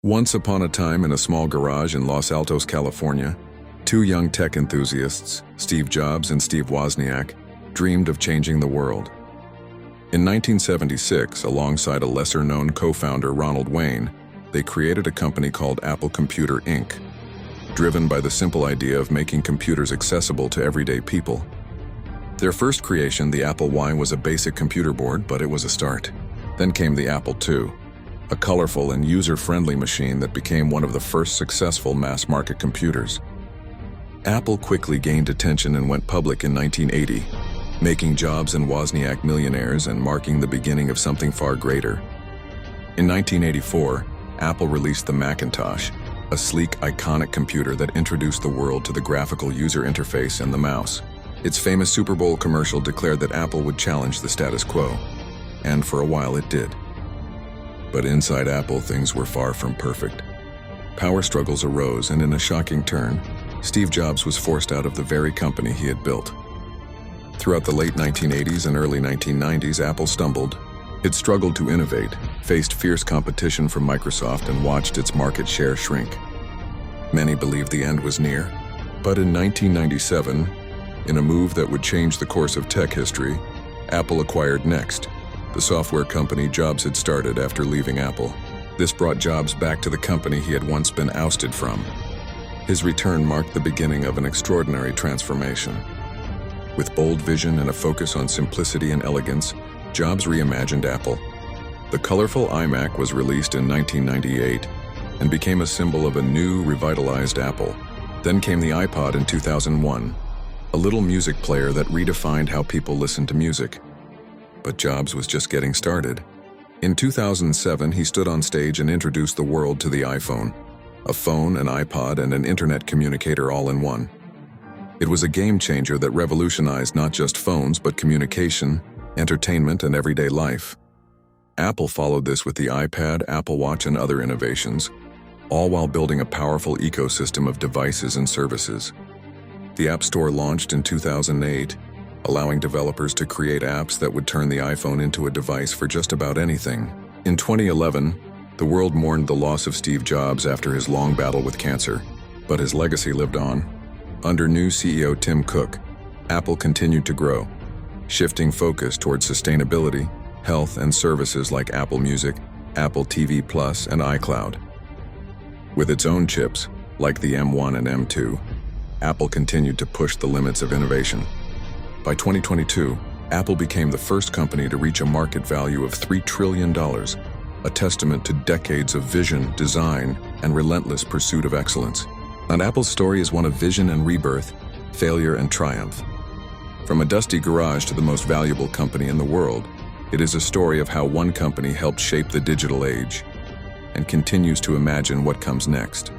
Once upon a time, in a small garage in Los Altos, California, two young tech enthusiasts, Steve Jobs and Steve Wozniak, dreamed of changing the world. In 1976, alongside a lesser-known co-founder Ronald Wayne, they created a company called Apple Computer Inc., driven by the simple idea of making computers accessible to everyday people. Their first creation, the Apple I, was a basic computer board, but it was a start. Then came the Apple II, a colorful and user-friendly machine that became one of the first successful mass-market computers. Apple quickly gained attention and went public in 1980, making Jobs and Wozniak millionaires and marking the beginning of something far greater. In 1984, Apple released the Macintosh, a sleek, iconic computer that introduced the world to the graphical user interface and the mouse. Its famous Super Bowl commercial declared that Apple would challenge the status quo, and for a while it did. But inside Apple, things were far from perfect. Power struggles arose, and in a shocking turn, Steve Jobs was forced out of the very company he had built. Throughout the late 1980s and early 1990s, Apple stumbled. It struggled to innovate, faced fierce competition from Microsoft, and watched its market share shrink. Many believed the end was near, but in 1997, in a move that would change the course of tech history, Apple acquired Next, the software company Jobs had started after leaving Apple. This brought Jobs back to the company he had once been ousted from. His return marked the beginning of an extraordinary transformation. With bold vision and a focus on simplicity and elegance, Jobs reimagined Apple. The colorful iMac was released in 1998 and became a symbol of a new, revitalized Apple. Then came the iPod in 2001, a little music player that redefined how people listened to music. But Jobs was just getting started. In 2007, he stood on stage and introduced the world to the iPhone, a phone, an iPod, and an internet communicator all in one. It was a game changer that revolutionized not just phones, but communication, entertainment, and everyday life. Apple followed this with the iPad, Apple Watch, and other innovations, all while building a powerful ecosystem of devices and services. The App Store launched in 2008, allowing developers to create apps that would turn the iPhone into a device for just about anything. In 2011, the world mourned the loss of Steve Jobs after his long battle with cancer, but his legacy lived on. Under new CEO Tim Cook, Apple continued to grow, shifting focus towards sustainability, health, and services like Apple Music, Apple TV+, and iCloud. With its own chips, like the M1 and M2, Apple continued to push the limits of innovation. By 2022, Apple became the first company to reach a market value of $3 trillion, a testament to decades of vision, design, and relentless pursuit of excellence. And Apple's story is one of vision and rebirth, failure and triumph. From a dusty garage to the most valuable company in the world, it is a story of how one company helped shape the digital age and continues to imagine what comes next.